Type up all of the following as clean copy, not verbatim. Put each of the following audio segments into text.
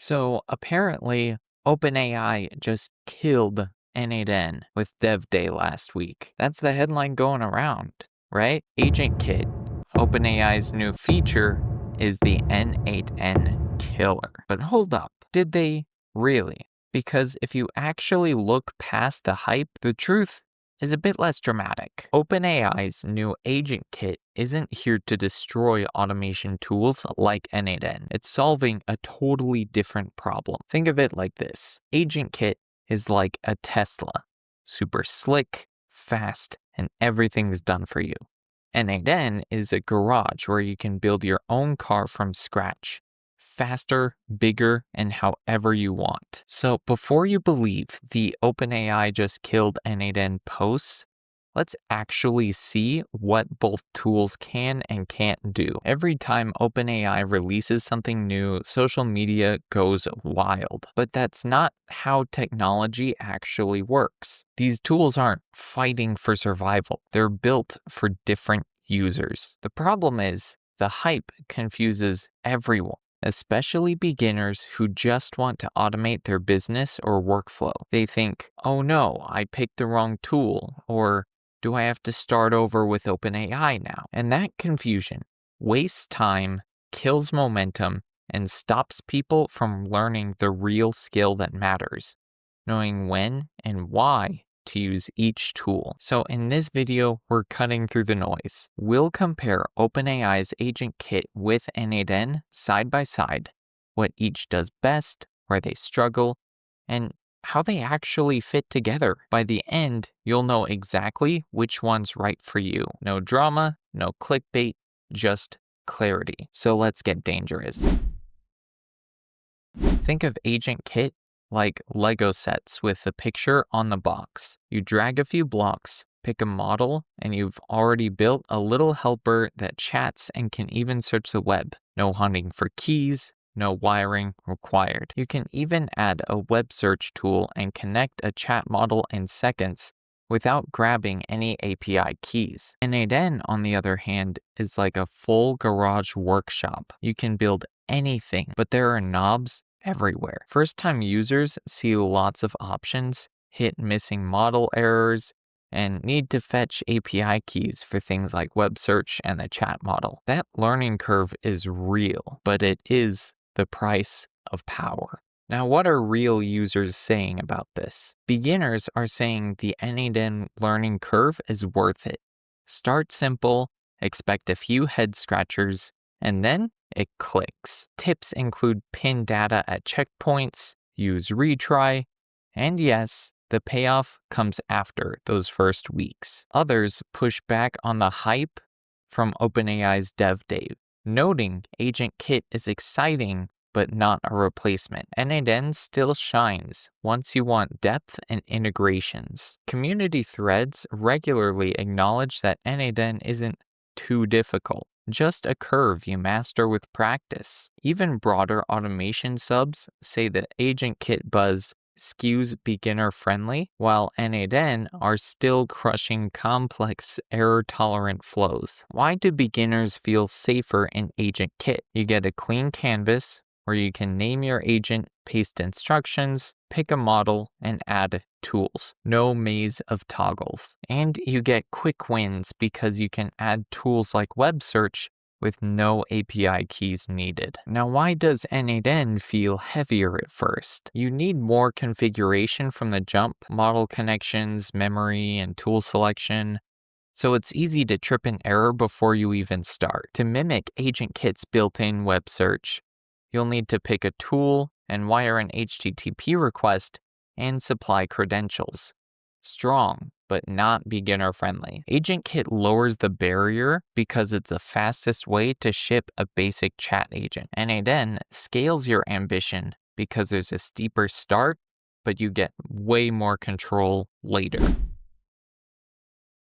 So apparently, OpenAI just killed N8n with Dev Day last week. That's the headline going around, right? AgentKit, OpenAI's new feature, is the N8n killer. But hold up, did they really? Because if you actually look past the hype, the truth is a bit less dramatic. OpenAI's new AgentKit isn't here to destroy automation tools like N8n. It's solving a totally different problem. Think of it like this. AgentKit is like a Tesla. Super slick, fast, and everything's done for you. N8n is a garage where you can build your own car from scratch. Faster, bigger, and however you want. So before you believe the OpenAI just killed N8n posts, let's actually see what both tools can and can't do. Every time OpenAI releases something new, social media goes wild. But that's not how technology actually works. These tools aren't fighting for survival. They're built for different users. The problem is the hype confuses everyone, especially beginners who just want to automate their business or workflow. They think, oh no, I picked the wrong tool, or do I have to start over with OpenAI now? And that confusion wastes time, kills momentum, and stops people from learning the real skill that matters, knowing when and why to use each tool. So in this video, we're cutting through the noise. We'll compare OpenAI's AgentKit with N8n side by side, what each does best, where they struggle, and how they actually fit together. By the end, you'll know exactly which one's right for you. No drama, no clickbait, just clarity. So let's get dangerous. Think of AgentKit like Lego sets with a picture on the box. You drag a few blocks, pick a model, and you've already built a little helper that chats and can even search the web. No hunting for keys, no wiring required. You can even add a web search tool and connect a chat model in seconds without grabbing any API keys. N8n, on the other hand, is like a full garage workshop. You can build anything, but there are knobs everywhere. First-time users see lots of options, hit missing model errors, and need to fetch API keys for things like web search and the chat model. That learning curve is real, but it is the price of power. Now, what are real users saying about this? Beginners are saying the N8n learning curve is worth it. Start simple, expect a few head scratchers, and then it clicks. Tips include pin data at checkpoints, use retry, and yes, the payoff comes after those first weeks. Others push back on the hype from OpenAI's Dev Day, noting AgentKit is exciting but not a replacement. N8n still shines once you want depth and integrations. Community threads regularly acknowledge that N8n isn't too difficult, just a curve you master with practice. Even broader automation subs say that AgentKit buzz skews beginner-friendly, while N8n are still crushing complex, error-tolerant flows. Why do beginners feel safer in AgentKit? You get a clean canvas where you can name your agent, paste instructions, pick a model, and add tools. No maze of toggles. And you get quick wins because you can add tools like web search with no API keys needed. Now, why does N8n feel heavier at first? You need more configuration from the jump, model connections, memory, and tool selection. So it's easy to trip an error before you even start. To mimic AgentKit's built-in web search, you'll need to pick a tool and wire an HTTP request and supply credentials. Strong, but not beginner-friendly. AgentKit lowers the barrier because it's the fastest way to ship a basic chat agent. N8n scales your ambition because there's a steeper start, but you get way more control later.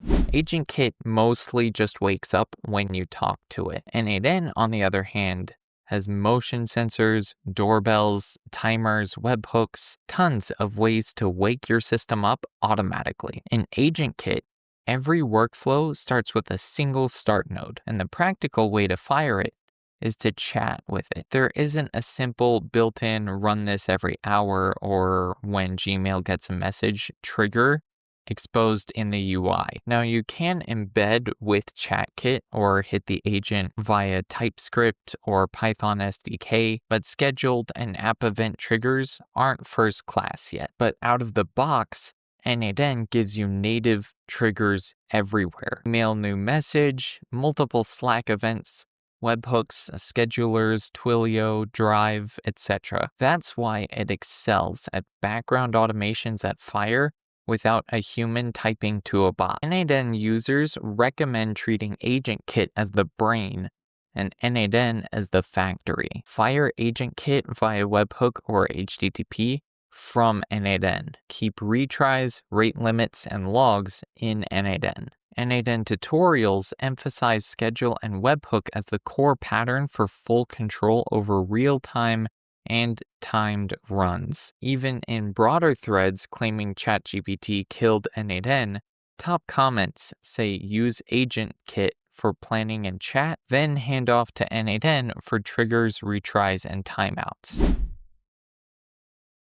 AgentKit mostly just wakes up when you talk to it. N8n, on the other hand, has motion sensors, doorbells, timers, webhooks, tons of ways to wake your system up automatically. In AgentKit, every workflow starts with a single start node, and the practical way to fire it is to chat with it. There isn't a simple built-in run this every hour or when Gmail gets a message trigger exposed in the UI. Now you can embed with ChatKit or hit the agent via TypeScript or Python SDK, but scheduled and app event triggers aren't first class yet. But out of the box, N8n gives you native triggers everywhere. Email new message, multiple Slack events, webhooks, schedulers, Twilio, Drive, etc. That's why it excels at background automations at Fire without a human typing to a bot. N8n users recommend treating AgentKit as the brain and N8n as the factory. Fire AgentKit via webhook or HTTP from N8n. Keep retries, rate limits, and logs in N8n. N8n tutorials emphasize schedule and webhook as the core pattern for full control over real-time and timed runs. Even in broader threads claiming ChatGPT killed N8n, top comments say use AgentKit for planning and chat, then hand off to N8n for triggers, retries, and timeouts.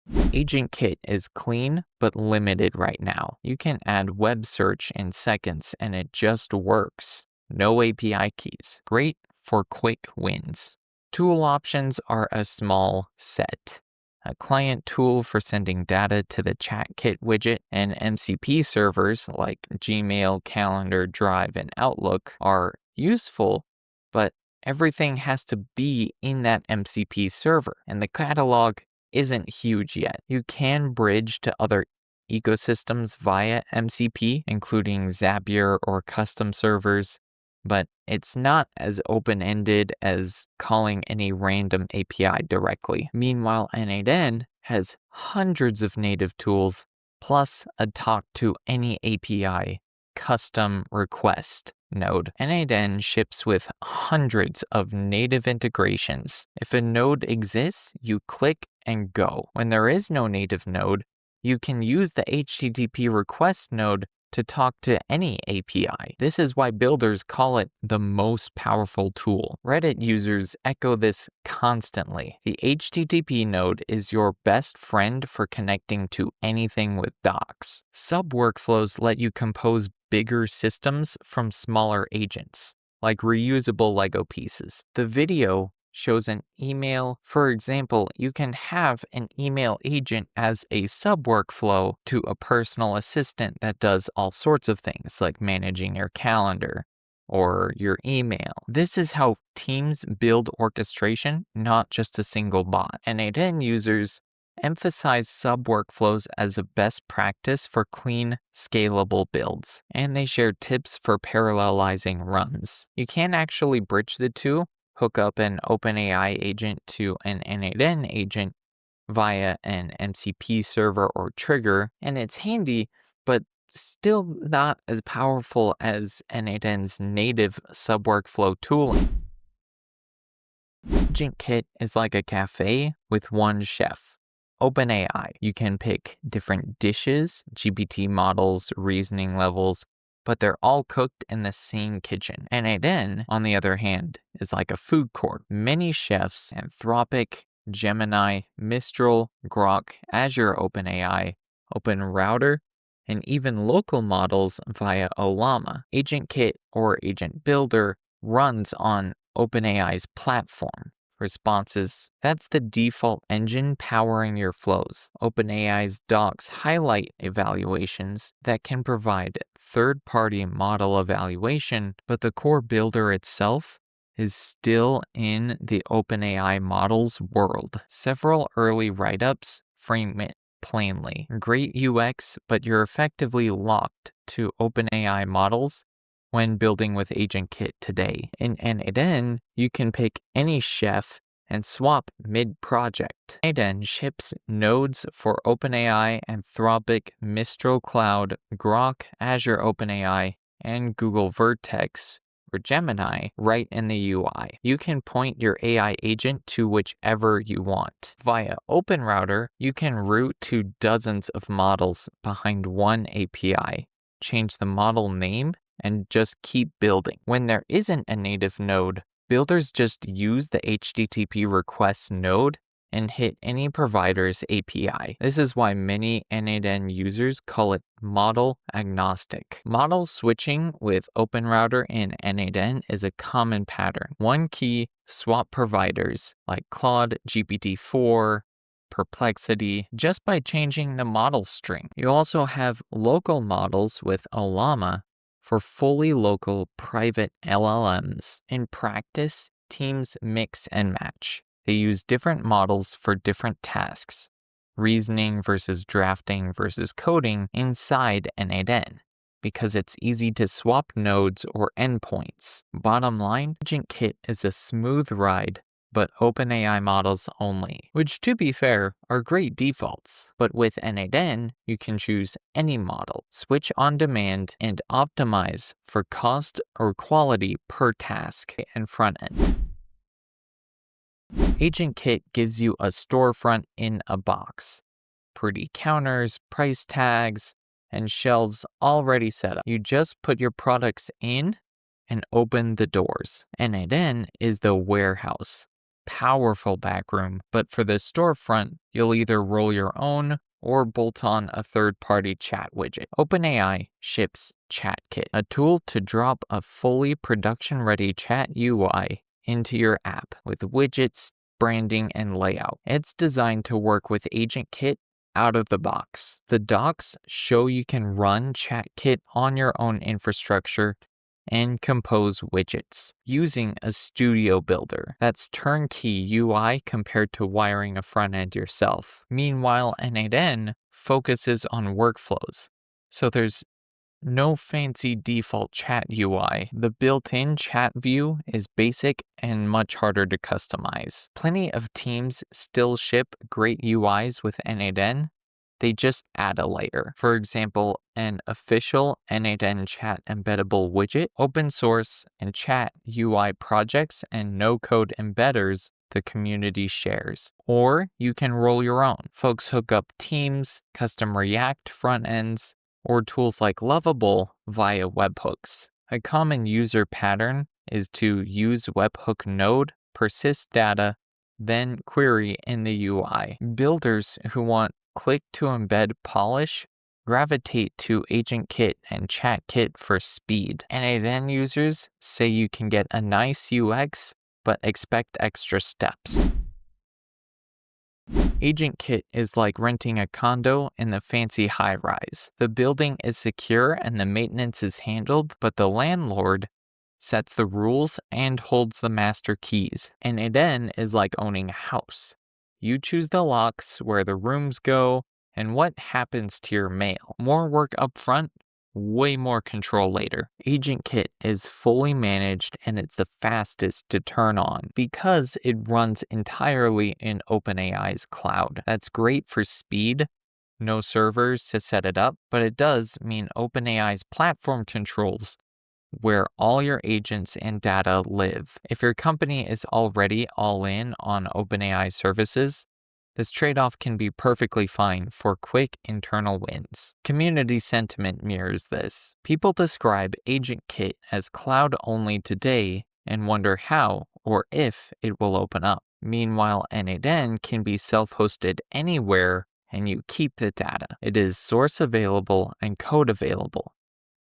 AgentKit is clean but limited right now. You can add web search in seconds and it just works. No API keys. Great for quick wins. Tool options are a small set. A client tool for sending data to the ChatKit widget and MCP servers like Gmail, Calendar, Drive, and Outlook are useful, but everything has to be in that MCP server, and the catalog isn't huge yet. You can bridge to other ecosystems via MCP, including Zapier or custom servers, but it's not as open-ended as calling any random API directly. Meanwhile, N8n has hundreds of native tools, plus a talk to any API custom request node. N8n ships with hundreds of native integrations. If a node exists, you click and go. When there is no native node, you can use the HTTP request node to talk to any API. This is why builders call it the most powerful tool. Reddit users echo this constantly. The HTTP node is your best friend for connecting to anything with docs. Sub-workflows let you compose bigger systems from smaller agents, like reusable Lego pieces. The video shows an email. For example, you can have an email agent as a sub-workflow to a personal assistant that does all sorts of things like managing your calendar or your email. This is how teams build orchestration, not just a single bot. N8n users emphasize sub-workflows as a best practice for clean, scalable builds, and they share tips for parallelizing runs. You can actually bridge the two, hook up an OpenAI agent to an N8n agent via an MCP server or trigger, and it's handy, but still not as powerful as N8n's native sub-workflow tooling. AgentKit is like a cafe with one chef. OpenAI. You can pick different dishes, GPT models, reasoning levels, but they're all cooked in the same kitchen. N8n, on the other hand, is like a food court. Many chefs, Anthropic, Gemini, Mistral, Grok, Azure OpenAI, OpenRouter, and even local models via Ollama. AgentKit or Agent Builder runs on OpenAI's platform. Responses, that's the default engine powering your flows. OpenAI's docs highlight evaluations that can provide third-party model evaluation, but the core builder itself is still in the OpenAI models world. Several early write-ups frame it plainly. Great UX, but you're effectively locked to OpenAI models when building with AgentKit today. In N8n, you can pick any chef and swap mid-project. N8n ships nodes for OpenAI, Anthropic, Mistral Cloud, Grok, Azure OpenAI, and Google Vertex or Gemini right in the UI. You can point your AI agent to whichever you want. Via OpenRouter, you can route to dozens of models behind one API, change the model name, and just keep building. When there isn't a native node, Builders just use the HTTP request node and hit any provider's API. This is why many N8n users call it model agnostic. Model switching with OpenRouter in N8n is a common pattern. One key, swap providers like Claude, GPT-4, Perplexity, just by changing the model string. You also have local models with Ollama for fully local private LLMs. In practice, teams mix and match. They use different models for different tasks, reasoning versus drafting versus coding inside N8n, because it's easy to swap nodes or endpoints. Bottom line, AgentKit is a smooth ride, but OpenAI models only, which, to be fair, are great defaults. But with N8n, you can choose any model, switch on demand, and optimize for cost or quality per task and front end. AgentKit gives you a storefront in a box. Pretty counters, price tags, and shelves already set up. You just put your products in and open the doors. N8n is the warehouse. Powerful backroom, but for the storefront, you'll either roll your own or bolt on a third-party chat widget. OpenAI ships ChatKit, a tool to drop a fully production-ready chat UI into your app with widgets, branding, and layout. It's designed to work with AgentKit out of the box. The docs show you can run ChatKit on your own infrastructure and compose widgets using a studio builder. That's turnkey UI compared to wiring a front end yourself. Meanwhile, N8n focuses on workflows, so there's no fancy default chat UI. The built-in chat view is basic and much harder to customize. Plenty of teams still ship great UIs with N8n. They just add a layer. For example, an official N8n chat embeddable widget, open source, and chat UI projects and no-code embedders the community shares. Or you can roll your own. Folks hook up teams, custom React front ends, or tools like Lovable via webhooks. A common user pattern is to use webhook node, persist data, then query in the UI. Builders who want click to embed polish gravitate to AgentKit and ChatKit for speed. N8n users say you can get a nice UX, but expect extra steps. AgentKit is like renting a condo in the fancy high-rise. The building is secure and the maintenance is handled, but the landlord sets the rules and holds the master keys. N8n is like owning a house. You choose the locks, where the rooms go, and what happens to your mail. More work up front, way more control later. AgentKit is fully managed and it's the fastest to turn on because it runs entirely in OpenAI's cloud. That's great for speed, no servers to set it up, but it does mean OpenAI's platform controls where all your agents and data live. If your company is already all in on OpenAI services, this trade-off can be perfectly fine for quick internal wins. Community sentiment mirrors this. People describe AgentKit as cloud-only today and wonder how or if it will open up. Meanwhile, N8n can be self-hosted anywhere and you keep the data. It is source available and code available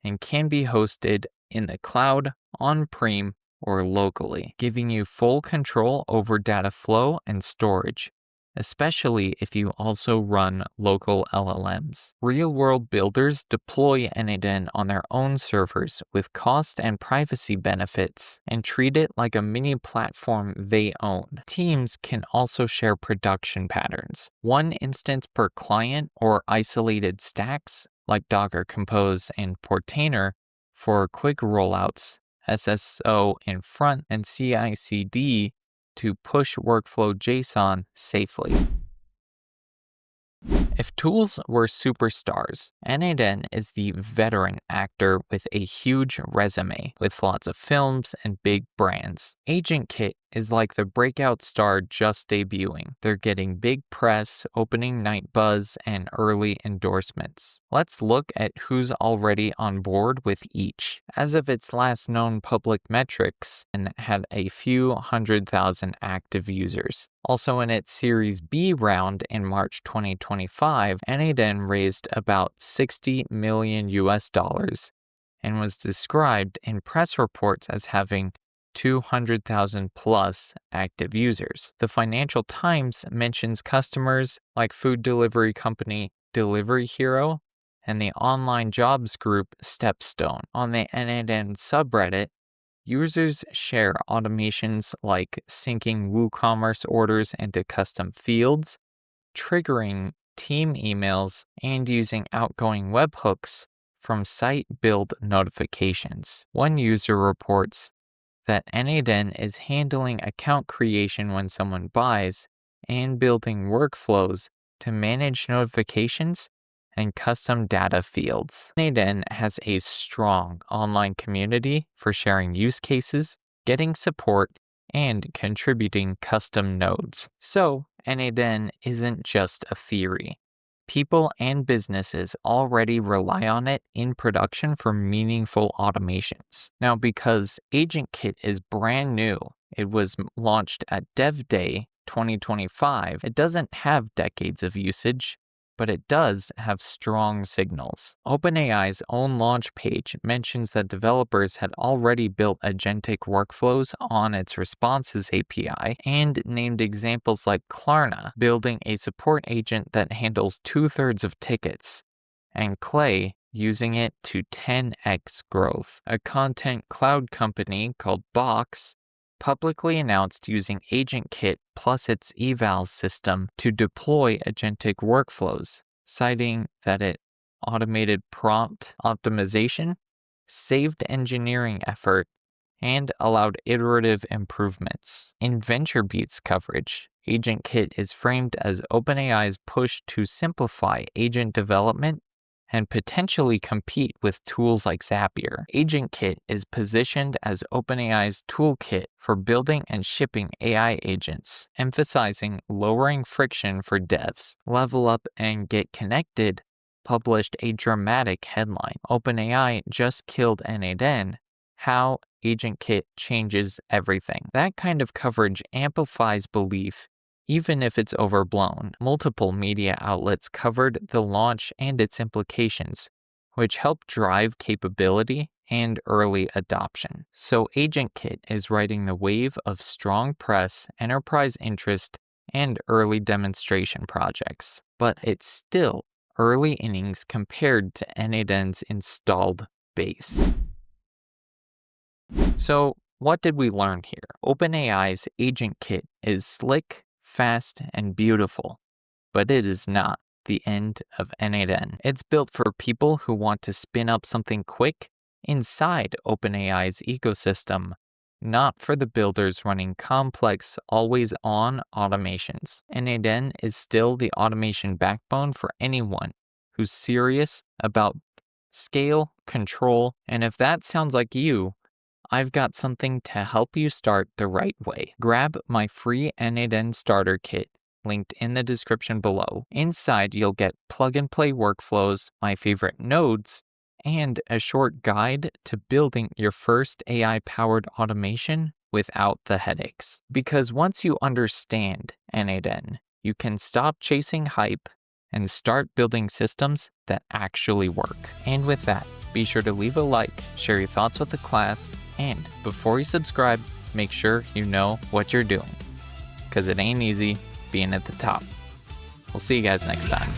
and can be hosted in the cloud, on-prem, or locally, giving you full control over data flow and storage, especially if you also run local LLMs. Real-world builders deploy N8n on their own servers with cost and privacy benefits and treat it like a mini platform they own. Teams can also share production patterns, one instance per client or isolated stacks like Docker Compose and Portainer for quick rollouts, SSO in front, and CI/CD to push workflow JSON safely. If Tools were superstars. N8n is the veteran actor with a huge resume, with lots of films and big brands. AgentKit is like the breakout star just debuting. They're getting big press, opening night buzz, and early endorsements. Let's look at who's already on board with each. As of its last known public metrics, and had a few 100,000 active users. Also in its Series B round in March 2025, N8n raised about $60 million and was described in press reports as having 200,000 plus active users. The Financial Times mentions customers like food delivery company Delivery Hero and the online jobs group Stepstone. On the N8n subreddit, users share automations like syncing WooCommerce orders into custom fields, triggering team emails, and using outgoing webhooks from site build notifications. One user reports that N8n is handling account creation when someone buys and building workflows to manage notifications and custom data fields. N8n has a strong online community for sharing use cases, getting support, and contributing custom nodes. So, N8n isn't just a theory. People and businesses already rely on it in production for meaningful automations. Now, because AgentKit is brand new, it was launched at Dev Day 2025, it doesn't have decades of usage, but it does have strong signals. OpenAI's own launch page mentions that developers had already built agentic workflows on its responses API and named examples like Klarna, building a support agent that handles 2/3 of tickets, and Clay, using it to 10x growth. A content cloud company called Box publicly announced using AgentKit plus its evals system to deploy agentic workflows, citing that it automated prompt optimization, saved engineering effort, and allowed iterative improvements. In VentureBeat's coverage, AgentKit is framed as OpenAI's push to simplify agent development and potentially compete with tools like Zapier. AgentKit is positioned as OpenAI's toolkit for building and shipping AI agents, emphasizing lowering friction for devs. Level Up and Get Connected published a dramatic headline. OpenAI just killed N8n. How AgentKit changes everything. That kind of coverage amplifies belief even if it's overblown. Multiple media outlets covered the launch and its implications, which helped drive capability and early adoption. So AgentKit is riding the wave of strong press, enterprise interest, and early demonstration projects. But it's still early innings compared to N8n's installed base. So what did we learn here? OpenAI's AgentKit is slick, fast, and beautiful, but it is not the end of N8n. It's built for people who want to spin up something quick inside OpenAI's ecosystem, not for the builders running complex, always-on automations. N8n is still the automation backbone for anyone who's serious about scale, control, and if that sounds like you, I've got something to help you start the right way. Grab my free N8n starter kit, linked in the description below. Inside, you'll get plug-and-play workflows, my favorite nodes, and a short guide to building your first AI-powered automation without the headaches. Because once you understand N8n, you can stop chasing hype and start building systems that actually work. And with that, be sure to leave a like, share your thoughts with the class, and before you subscribe, make sure you know what you're doing, because it ain't easy being at the top. We'll see you guys next time.